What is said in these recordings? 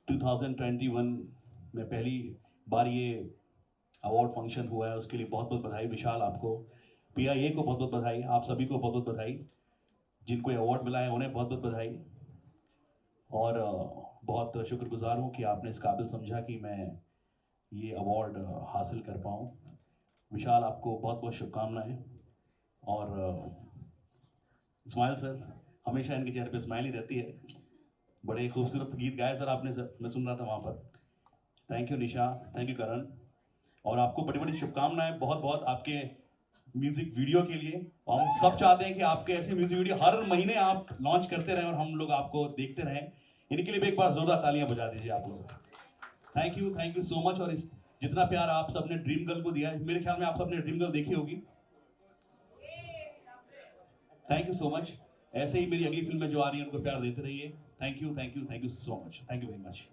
2021 में पहली बार ये अवार्ड फंक्शन हुआ है, उसके लिए बहुत बहुत बधाई। विशाल आपको, PIA को बहुत बहुत बधाई, आप सभी को बहुत बहुत बधाई, जिनको ये अवार्ड मिला है उन्हें बहुत बहुत बधाई। और बहुत शुक्रगुजार हूँ कि आपने इस काबिल समझा कि मैं ये अवार्ड हासिल कर पाऊँ। विशाल आपको बहुत बहुत शुभकामनाएं। और इस्माइल सर, हमेशा इनके चेहरे पे स्माइल ही रहती है। बड़े खूबसूरत गीत गाए सर आपने, सर मैं सुन रहा था वहाँ पर। Thank you Nisha, thank you Karan. और आपको बड़ी बड़ी शुभकामनाएं बहुत बहुत आपके म्यूजिक वीडियो के लिए। हम सब चाहते हैं कि आपके ऐसे म्यूजिक वीडियो हर महीने आप लॉन्च करते रहें और हम लोग आपको देखते रहें। इनके लिए भी एक बार जोरदार तालियां बजा दीजिए आप लोग। Thank you so much. और इस जितना प्यार आप सबने ड्रीम गर्ल को दिया है, मेरे ख्याल में आप सबने ड्रीम गर्ल देखी होगी। Thank you so much. ऐसे ही मेरी अगली फिल्म में जो आ रही है उनको प्यार देते रहिए। Thank you so much, thank you very much.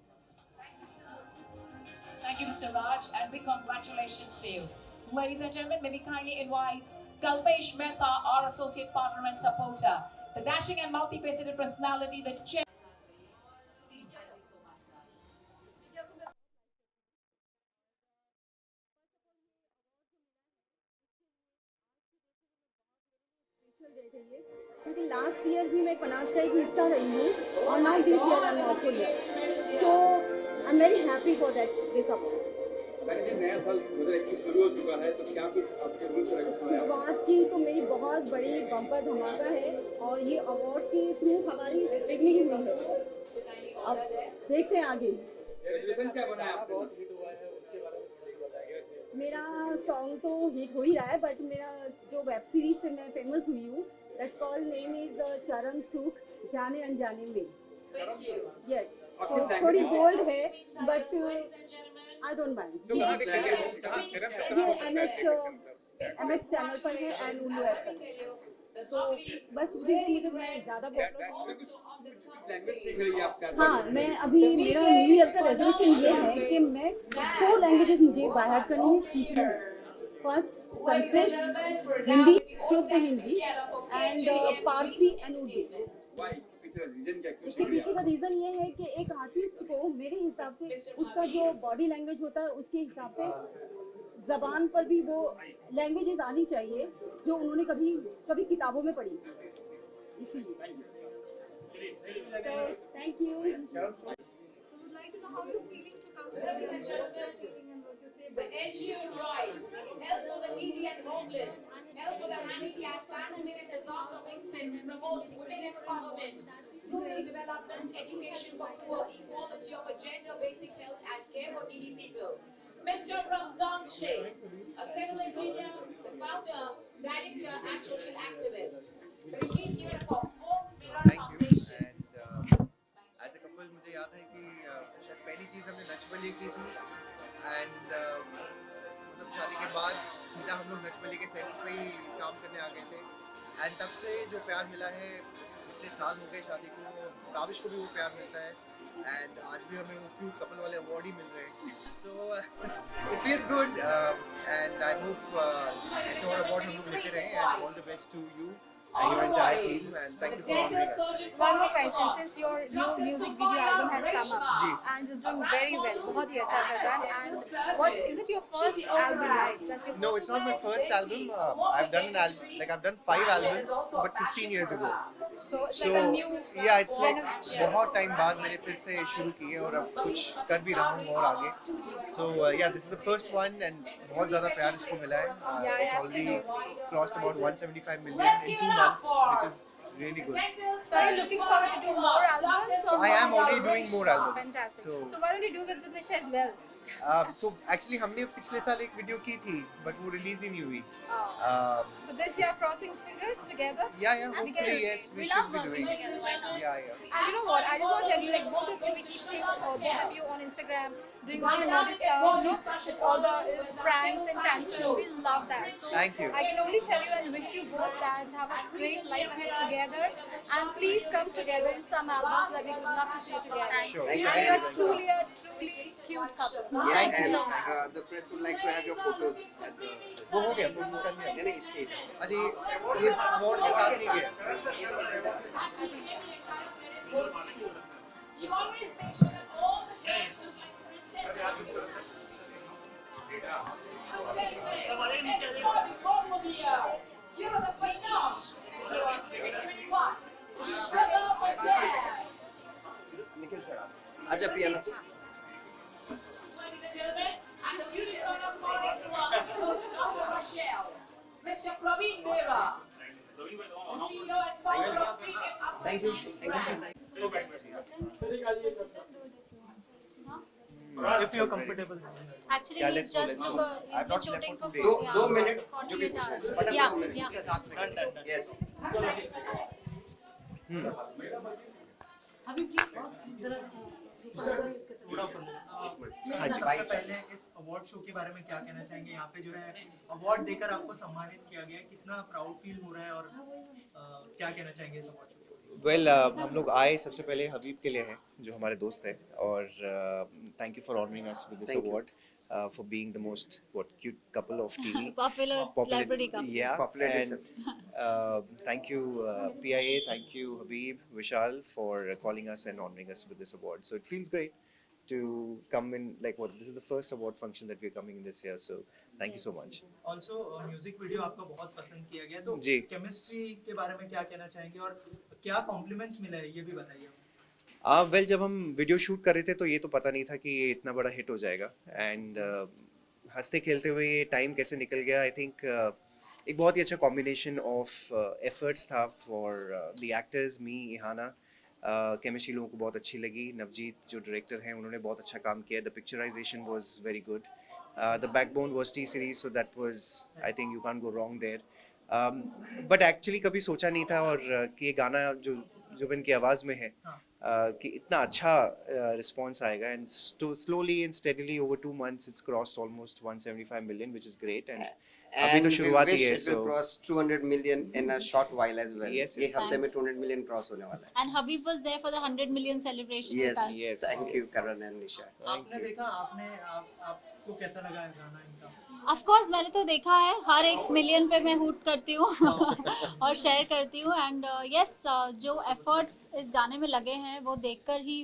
Thank you, Mr. Raj, and big congratulations to you. Ladies and gentlemen, may we kindly invite Kalpesh Mehta, our associate partner and supporter, the dashing and multifaceted personality, the क्योंकि last year भी मैं पनास का एक हिस्सा रही हूँ और now this year I am also here, so I am very happy for that this award. नया साल 2021 शुरू हो चुका है, तो क्या कुछ आपके रूल्स रेगुलेशन हैं? शुरुआत की तो मेरी बहुत बड़ी बम्पर धमाका है और ये अवार्ड के थ्रू हमारी बिगनिंग हुई है। अब देखते हैं आगे रेजोल्यूशन क्या बना है आपको? मेरा सॉन्ग तो हिट हो ही रहा है, बट मेरा जो वेब सीरीज से मैं फेमस हुई हूँ, दैट्स कॉल्ड नेम इज चरण सुख जाने अनजाने में। यस, थोड़ी बोल्ड है बट आई डोंट माइंड। ये MX चैनल पर है एंड उल्लू ऐप पर, तो बस उसी से मुझे मैं ज़्यादा लैंग्वेज सीख रही है आप? हाँ, मैं अभी मेरा न्यू ईयर का रेजोल्यूशन ये है कि मैं 4 लैंग्वेजेस मुझे बाय हार्ट करनी है, सीखनी है। फर्स्ट संस्कृत, हिंदी, शुद्ध हिंदी एंड पारसी एंड उर्दू। इसके पीछे का रीज़न ये है कि एक आर्टिस्ट को मेरे हिसाब से उसका जो बॉडी लैंग्वेज होता है उसके हिसाब से ज़बान पर भी वो लैंग्वेजेस आनी चाहिए जो उन्होंने कभी किताबों में पढ़ी, इसीलिए। So, thank you. So, would like to know how you're feeling to come here. The NGO drives help for the needy and homeless, help for the handicapped, pandemic and disaster victims, promotes women empowerment, rural development, education for poor, equality of a gender, basic health and care for needy people. Mr. Ramzan Sheikh, a civil engineer, the founder, director and social activist. Please give it a warm Foundation. As a couple मुझे याद है कि शायद पहली चीज़ हमने नच बलिए की थी and मतलब शादी के बाद सीधा हम लोग नच बलिए के सेट्स पे ही काम करने आ गए थे एंड तब से जो प्यार मिला है, इतने साल हो गए शादी को, काबिश को भी वो प्यार मिलता है एंड आज भी हमें वो क्यूट कपल वाले अवार्ड ही मिल रहे हैं। So it feels good and I hope ऐसे और अवार्ड हम लोग लेते रहें and all the best to you and your entire team, and thank you for having us. One more question, since your new music video album has come up and is doing very well, बहुत ही अच्छा कर रहा है, and what is it your first album, right? That's your No, it's not my first album. I've done I've done 5 albums, but 15 years ago. So it's like a new yeah, it's like बहुत time बाद मैंने फिर से शुरू की है और अब कुछ कर भी रहा हूँ और आगे. So yeah, this is the first one and बहुत ज़्यादा प्यार इसको मिला है. It's already crossed about 175 million in 2 months, which is really good. So are you looking forward to do more albums? So I am already doing more albums. Fantastic. So So why don't you do it with Nisha as well? so actually हमने पिछले साल एक video की थी, but वो release ही नहीं हुई. So this year crossing fingers together. Yeah, hopefully yes, we should be doing. Yeah. And you know what? I just want to tell you, like both of you, we keep seeing both of you on Instagram doing all the naughty stuff, with all the pranks and tantrums. We love that. So Thank you. I can only tell you and wish you both that have a great life ahead together, and please come together in some albums that we would love to see you together. Sure. And you are truly a cute couple. Yes, Thank you and so much. the press would like to have your photos at the... वो हो गया, photo कर लिया. नहीं, इसके अजी ये award के साथ नहीं गया. You always make sure that all the Nikhil sir आजा piano Ladies and gentlemen, and the beauty of the chorus goes to Dr. Rochelle, Mr. Praveen Mehra, the CEO and founder of Premium thank you Upper brand. If you're comfortable. Actually, he's just took a, he's been shooting for दो minute जो भी पूछना है 48 button Yeah, 2 minute yeah. के साथ में yes हाँ जी, सबसे पहले इस अवार्ड शो के बारे में क्या कहना चाहेंगे? यहाँ पे जो है अवार्ड देकर आपको सम्मानित किया गया है, कितना प्राउड फील हो रहा है और क्या कहना चाहेंगे इस अवार्ड शो के बारे में? हम लोग आए सबसे पहले हबीब के लिए हैं जो हमारे दोस्त हैं और thank you for honouring us with this Thank you. Award for being the most cute couple of TV. Popular celebrity couple. Yeah. Popular And thank you PIA, thank you Habib, Vishal for calling us and honoring us with this award. So it feels great to come in this is the first award function that we're coming in this year. So thank you so much. Also music video आपका बहुत पसंद किया गया, तो जी। Chemistry के बारे में क्या कहना चाहेंगे और क्या कॉम्प्लीमेंट्स मिले हैं ये भी बताइए। वेल जब हम वीडियो शूट कर रहे थे तो ये तो पता नहीं था कि ये इतना बड़ा हिट हो जाएगा एंड हंसते खेलते हुए ये टाइम कैसे निकल गया आई थिंक एक बहुत ही अच्छा कॉम्बिनेशन ऑफ एफर्ट्स था फॉर द एक्टर्स मी इहाना केमिस्ट्री लोगों को बहुत अच्छी लगी नवजीत जो डायरेक्टर हैं उन्होंने बहुत अच्छा काम किया the picturisation was very good the backbone was T Series so that was I think you can't go wrong there but actually कभी सोचा नहीं था और कि ये गाना जो जुबिन की आवाज़ में है कि इतना अच्छा रिस्पॉन्स आएगा and slowly and steadily over 2 months it's crossed almost 175 million which is great and अभी तो शुरुआत ही है it will cross 200 million in a short while as well. Yes, एक yes. हफ्ते में 200 million cross होने वाला है. And Habib was there for the 100 million celebration Yes, with us. Yes. thank you Karan and Nisha. आपने देखा, आपको कैसा लगा है गाना इनका? Of course, मैंने तो देखा है हर एक मिलियन पे मैं हुट करती हूँ और शेयर करती हूँ एंड यस जो एफर्ट्स इस गाने में लगे हैं वो देखकर ही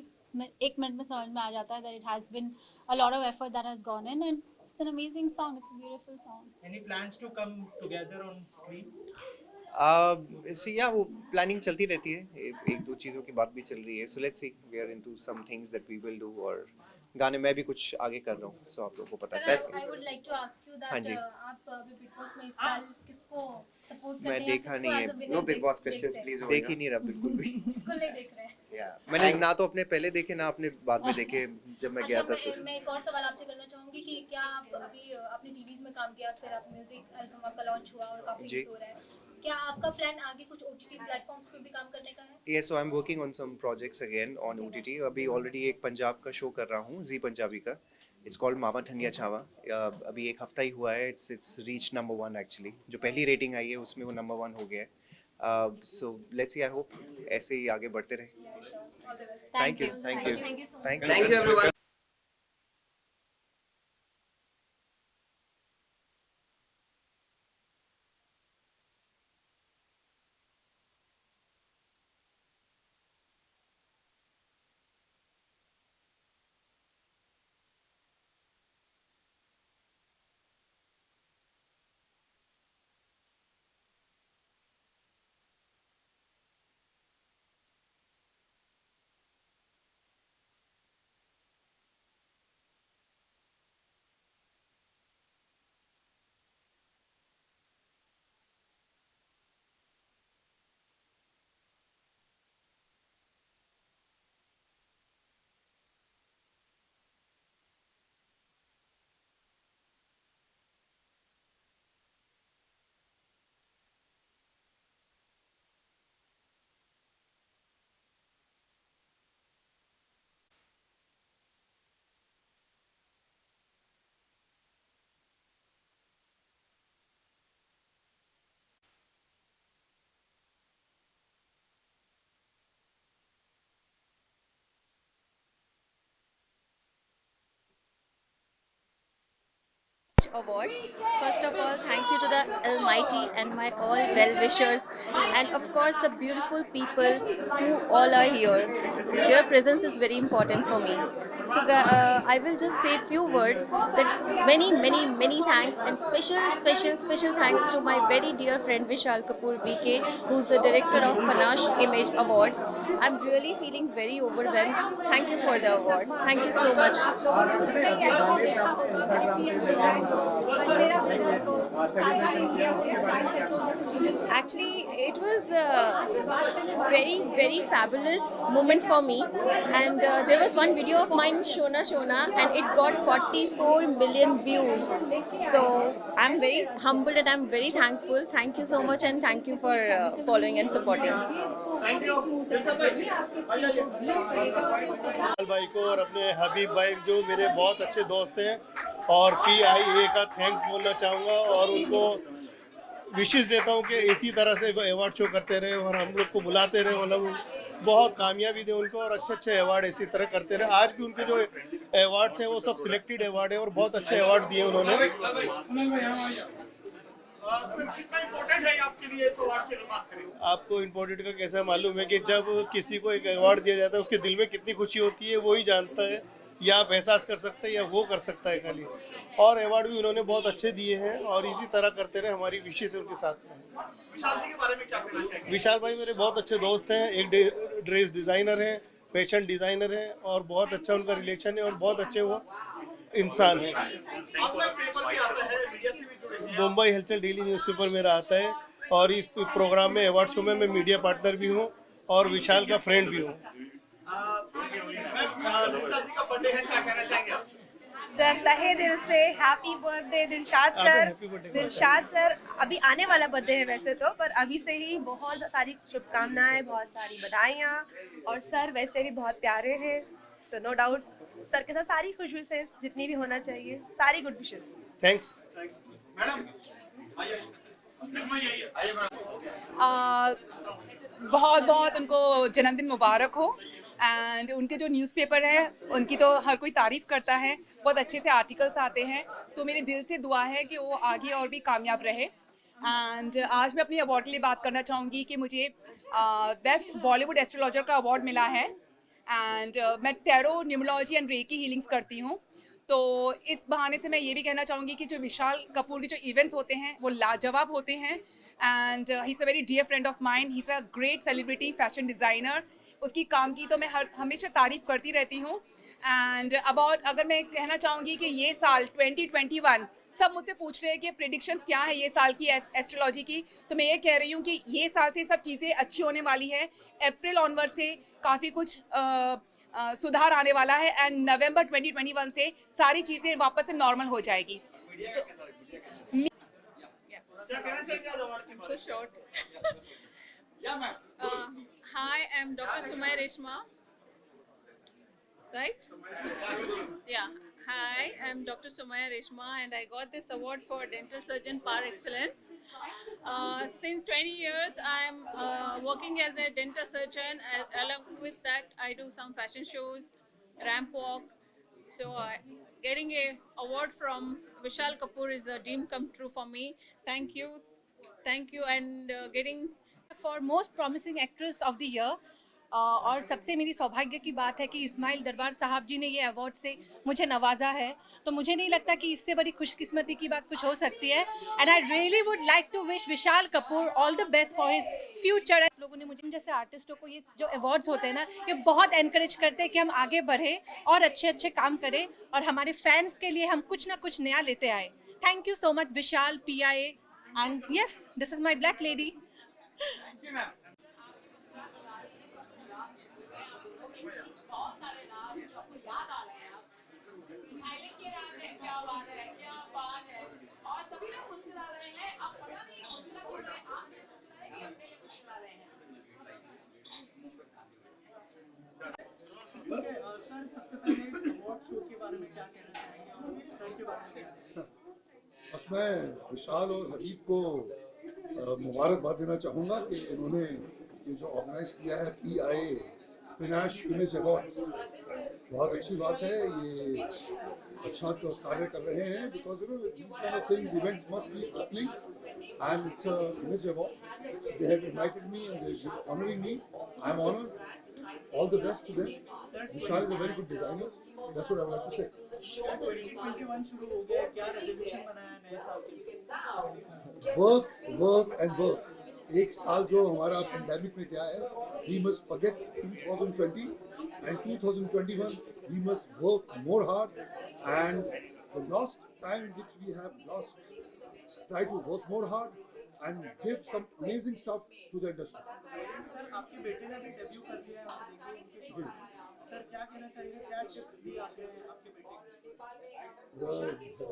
एक मिनट में समझ में आ जाता है that it has been a lot of effort that has gone in and it's an amazing song, it's a beautiful song. Any plans to come together on screen? वो प्लानिंग चलती रहती है एक दो चीज़ों की बात भी चल रही है so let's see we are into some things that we will do और गाने में भी कुछ आगे कर रहा हूँ सो आप लोगों को पता चल I would like to ask you हाँ that जी। आप अभी बिग बॉस में इस साल किसको सपोर्ट मैं करते हैं देखा नहीं है। No big boss questions please. देख ही नहीं रहा बिल्कुल भी बिल्कुल नहीं देख रहे हैं। Yeah. मैंने ना तो अपने पहले देखे ना अपने बाद में देखे जब मैं गया अच्छा था मैं एक और सवाल आपसे करना चाहूंगी कि क्या आप अभी अपनी टीवीज में काम किया फिर आप म्यूजिक एल्बम आपका लॉन्च हुआ और काफी जी। हिट हो रहा है क्या आपका प्लान आगे कुछ ओटीटी प्लेटफॉर्म्स पे भी काम करने का है? Yes, so I'm working on some projects again on OTT. अभी ऑलरेडी एक पंजाब का शो कर रहा हूँ जी पंजाबी का. It's called मावा ठंडिया छावा. अभी एक हफ्ता ही हुआ है. It's reached number 1 actually. जो पहली रेटिंग आई है उसमें वो number 1 हो गया है. So let's see. I hope ऐसे ही आगे बढ़ते रहे. All the best. Thank you. Thank you so much. Thank you everyone. Awards. First of all, thank you to the Almighty and my all well-wishers, and of course the beautiful people who all are here. Their presence is very important for me. So I will just say few words. That's many thanks, and special thanks to my very dear friend Vishal Kapoor BK, who's the director of Panache Image Awards. I'm really feeling very overwhelmed. Thank you for the award. Thank you so much. Actually, it was a very fabulous moment for me, and there was one video of mine, Shona, and it got 44 million views. So I'm very humbled and I'm very thankful. Thank you so much, and thank you for following and supporting. भाई को और अपने हबीब भाई जो मेरे बहुत अच्छे दोस्त हैं, और PIA का थैंक्स बोलना चाहूँगा, और उनको विशेष देता हूँ कि इसी तरह से अवार्ड शो करते रहे और हम लोग को बुलाते रहे, मतलब बहुत कामयाबी दे उनको, और अच्छे अवार्ड इसी तरह करते रहे। आज भी उनके जो अवार्ड्स हैं वो सब सिलेक्टेड अवार्ड है और बहुत अच्छे अवार्ड दिए उन्होंने। सर, कितना इम्पोर्टेंट है आपके लिए इस अवार्ड की बात करें? आपको इम्पोर्टेंट का कैसा मालूम है कि जब किसी को एक अवार्ड दिया जाता है उसके दिल में कितनी खुशी होती है वो ही जानता है, या आप एहसास कर सकते हैं या वो कर सकता है खाली। और अवार्ड भी उन्होंने बहुत अच्छे दिए हैं और इसी तरह करते रहे, हमारी विशेष उनके साथ में। विशाल जी के बारे में क्या कहना चाहेंगे? विशाल भाई मेरे बहुत अच्छे दोस्त हैं, एक ड्रेस डिज़ाइनर हैं, फैशन डिज़ाइनर हैं, और बहुत अच्छा उनका रिलेशन है और बहुत अच्छे वो इंसान है। मुंबई हलचल डेली न्यूज़पेपर मेरा आता है, और इस प्रोग्राम में अवार्ड शो में मैं मीडिया पार्टनर भी हूँ और विशाल का फ्रेंड भी हूँ। सर, तहे दिल से happy birthday Dilshad sir. Dilshad sir, अभी आने वाला बर्थडे है वैसे तो, पर अभी से ही बहुत सारी शुभकामनाएं, बहुत सारी बधाइयाँ, और सर वैसे भी बहुत प्यारे हैं, तो नो डाउट सर के साथ सारी खुश विशेष जितनी भी होना चाहिए, सारी गुड विशेष। थैंक्स बहुत उनको जन्मदिन मुबारक हो। एंड उनके जो न्यूज़पेपर है उनकी तो हर कोई तारीफ़ करता है, बहुत अच्छे से आर्टिकल्स आते हैं, तो मेरे दिल से दुआ है कि वो आगे और भी कामयाब रहे। एंड आज मैं अपनी अवार्ड के लिए बात करना चाहूँगी कि मुझे बेस्ट बॉलीवुड एस्ट्रोलॉजर का अवार्ड मिला है। एंड मैं tarot, numerology and reiki healings करती हूँ, तो इस बहाने से मैं ये भी कहना चाहूँगी कि जो विशाल कपूर के जो इवेंट्स होते हैं वो लाजवाब होते हैं। And he is a very dear friend of mind, he is a great celebrity fashion designer. उसकी काम की तो मैं हमेशा तारीफ़ करती रहती हूँ। एंड अगर मैं कहना चाहूँगी कि ये साल 2021 सब मुझसे पूछ रहे हैं कि प्रेडिक्शंस क्या है ये साल की एस्ट्रोलॉजी की, तो मैं ये कह रही हूँ कि ये साल से सब चीज़ें अच्छी होने वाली है। अप्रैल ऑनवर्ड से काफ़ी कुछ सुधार आने वाला है, एंड नवंबर 2021 से सारी चीज़ें वापस से नॉर्मल हो जाएगी। Hi, I'm Dr. Sumaya Reshma. Right? Yeah. Hi, I'm Dr. Sumaya Reshma, and I got this award for dental surgeon par excellence. Since 20 years, I'm working as a dental surgeon. Along with that, I do some fashion shows, ramp walk. So getting a award from Vishal Kapoor is a dream come true for me. Thank you, and getting for most promising actress of the year, और सबसे मेरी सौभाग्य की बात है कि इस्माइल दरबार साहब जी ने ये अवार्ड से मुझे नवाजा है, तो मुझे नहीं लगता कि इससे बड़ी खुशकिस्मती की बात कुछ हो सकती है। And I really would like to wish Vishal Kapoor all the best for his future. लोगों ने मुझे जैसे आर्टिस्टों को ये जो अवार्ड्स होते हैं ना, ये बहुत एनकरेज करते हैं कि हम आगे बढ़े और अच्छे काम करें, और हमारे फैंस के लिए हम कुछ ना कुछ नया लेते आए। Thank you so much Vishal, PIA, and yes, this is my black lady. Sir, सबसे पहले इस अवार्ड शो के बारे में क्या कहना चाहेंगे और सर के बारे में क्या कहना चाहेंगे? बस मैं विशाल और हबीब को मुबारकबाद देना चाहूँगा कि इन्होंने ये जो ऑर्गेनाइज किया है PIA पनाशे इमेज अवार्ड, बहुत अच्छी बात है। ये अच्छा तो कार्य कर रहे हैं, because you know these kind of things, events must be happening, and it's a image award. They have invited me and they're honoring me. I'm honored. All the best to them. Vishal is a very good designer. That's what I would like to say. 2021 शुरू हो गया है, क्या resolution बनाया नए साल के लिए? Work and work. एक साल जो हमारा पेंडेमिक में क्या है, we must forget 2020 and 2021. We must work more hard and the lost time which we have lost, try to work more hard and give some amazing stuff to the industry. Sir आपके बेटे ने भी debut कर लिया है, हम देख रहे हैं सर क्या कहना चाहिए, क्या टिप्स दी आपके बेटे को?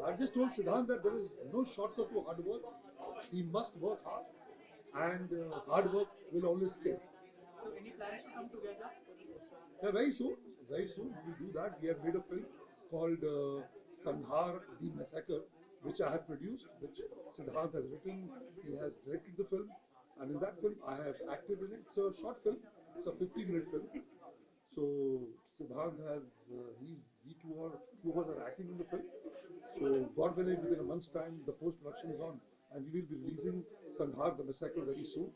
I just told Siddhant that there is no shortcut to hard work. He must work hard, and hard work will always pay. So any plans to come together? Yeah, very soon we will do that. We have made a film called Sandhar the Massacre, which I have produced, which Siddhant has written. He has directed the film, and in that film I have acted in it. It's a short film. It's a 50-minute film. So Siddhant has we two of us are acting in the film. So God willing, within a month's time, the post-production is on, and we will be releasing Sandhar the Massacre very soon.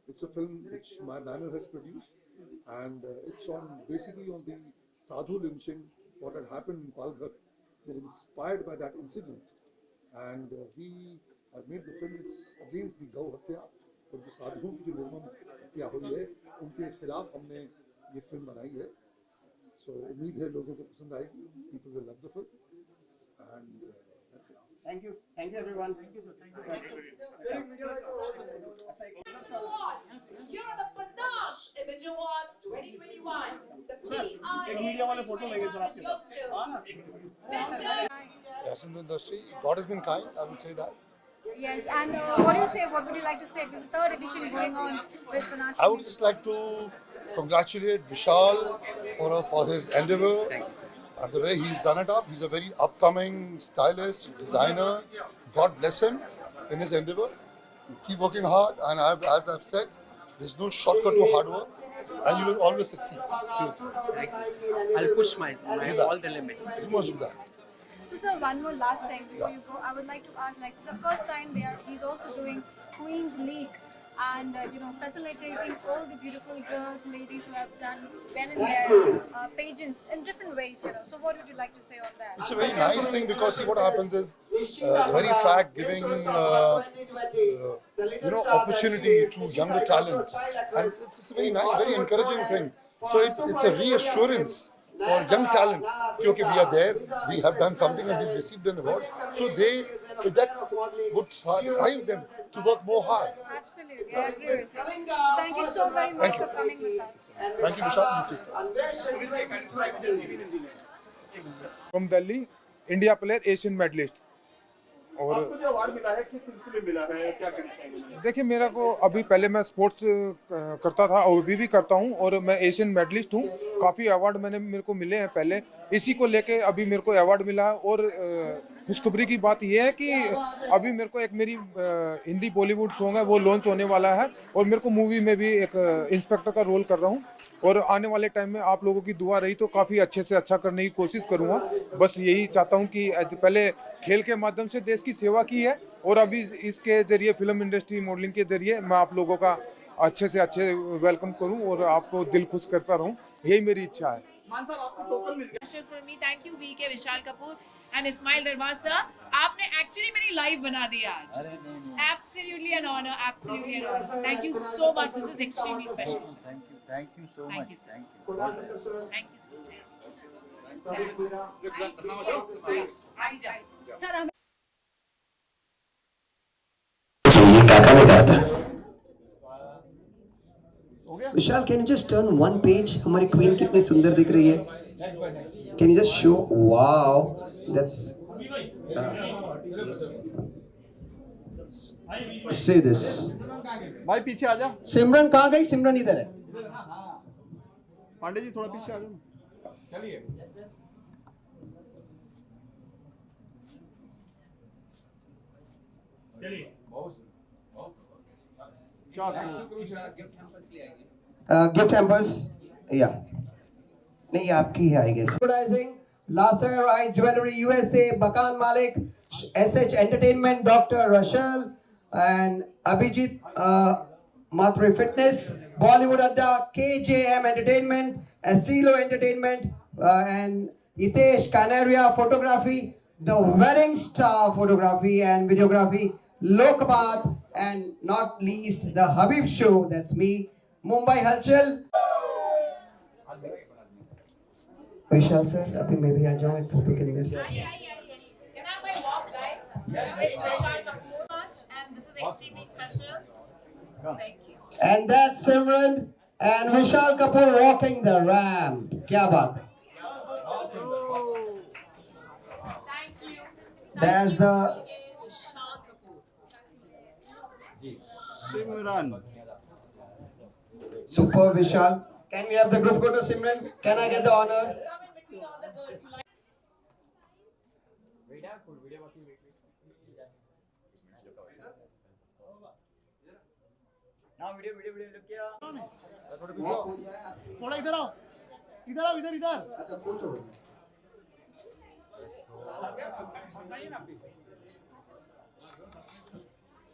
It's a film which my banner has produced, and it's basically on the Sadhu lynching, what had happened in Palghar. They're inspired by that incident, and we have made the film. It's against the Gau Hatya, और जो साधुओं की जो निर्मम हत्या हुई है, उनके खिलाफ हमने ये फिल्म बनाई है. So उम्मीद है लोगों को पसंद आएगी. People will love the film, and that's it. Thank you everyone. Here are the Panache Image Awards 2021. The एक मीडिया वाले फोटो लेंगे सर आपके साथ. Yes, in the industry, God has been kind. I would say that. Yes, and what do you say? What would you like to say? This is the third edition going on with Panache. I would just like to congratulate Vishal for his endeavor and the way he's done it up. He's a very upcoming stylist, designer. God bless him in his endeavor. Keep working hard, and as I've said, there's no shortcut to hard work, and you will always succeed. I'll push my all the limits. You must do that. So sir, one more last thing before you go. I would like to ask, like, the first time he's also doing Queen's League and facilitating all the beautiful girls, ladies who have done well in their pageants in different ways. So what would you like to say on that? It's a very nice thing because see what happens is the very fact giving opportunity to younger talent, and it's a very nice, very encouraging thing. So it's a reassurance for young talent. Okay, we are there, we have done something and we've received an award. So that would drive them to work more hard. Absolutely, I agree with you. Thank you so very much for coming with us. Thank you, Vishal. From Delhi, India player, Asian medalist. और आपको जो award मिला है किस सिलसिले में मिला है, क्या कहना चाहेंगे? देखिए, मेरा को अभी पहले मैं स्पोर्ट्स करता था और अभी भी करता हूं और मैं एशियन मेडलिस्ट हूं. काफ़ी अवार्ड मेरे को मिले हैं पहले, इसी को लेके अभी मेरे को अवार्ड मिला है. और खुशखबरी की बात यह है कि अभी मेरे को एक मेरी हिंदी बॉलीवुड सॉन्ग है वो लॉन्च होने वाला है और मेरे को मूवी में भी एक इंस्पेक्टर का रोल कर रहा हूँ. और आने वाले टाइम में आप लोगों की दुआ रही तो काफ़ी अच्छे से अच्छा करने की कोशिश करूँगा. बस यही चाहता हूँ कि पहले खेल के माध्यम से देश की सेवा की है और अभी इसके जरिए फिल्म इंडस्ट्री मॉडलिंग के जरिए मैं आप लोगों का अच्छे से अच्छे वेलकम करूँ और आपको दिल खुश करता रहूँ. यही मेरी इच्छा है. मान साहब आपको टोकन मिल गया. For me, thank you VK Vishal Kapoor and Ismail Darbar sir. आपने एक्चुअली मेरी लाइव बना दिया आज. Absolutely an honor, absolutely an honor. Thank you so much. This is extremely special. Thank you so much. Thank you so much. Sir, हम ये काका ने कहा था. Vishal, can you just turn one page? हमारी क्वीन कितनी सुंदर दिख रही है. Can you just show? Wow, that's. Say this. भाई पीछे आ जा. सिमरन कहाँ गई? सिमरन इधर है. पांडे जी थोड़ा पीछे आ जाओ. चलिए. चलिए. Gift hampers, yeah. नहीं आपकी है I guess. Advertising, Laser Eye Jewelry USA, Bakan Malik, SH Entertainment, Dr. Rachel, and Abhijit Mathuri Fitness, Bollywood Adda, KJM Entertainment, Asilo Entertainment, and Hitesh Kanaria Photography, the Wedding Star Photography and Videography, Lokpath, and not least the Habib Show, that's me, Mumbai Halchal. Vishal sir अभी मैं भी आ जाऊँ एक photo के अंदर. Can I have my walk, guys? Yes. Vishal Kapoor, and this is extremely special. Thank you. And that's Simran and Vishal Kapoor walking the ramp. क्या बात है? Thank you. That's the Vishal Kapoor. Simran. super Vishal. Can we have the group photo, Simran? Can I get the honor? Come in between all the girls who like. थोड़ा इधर आओ, इधर आओ, इधर इधर. अच्छा फोटो.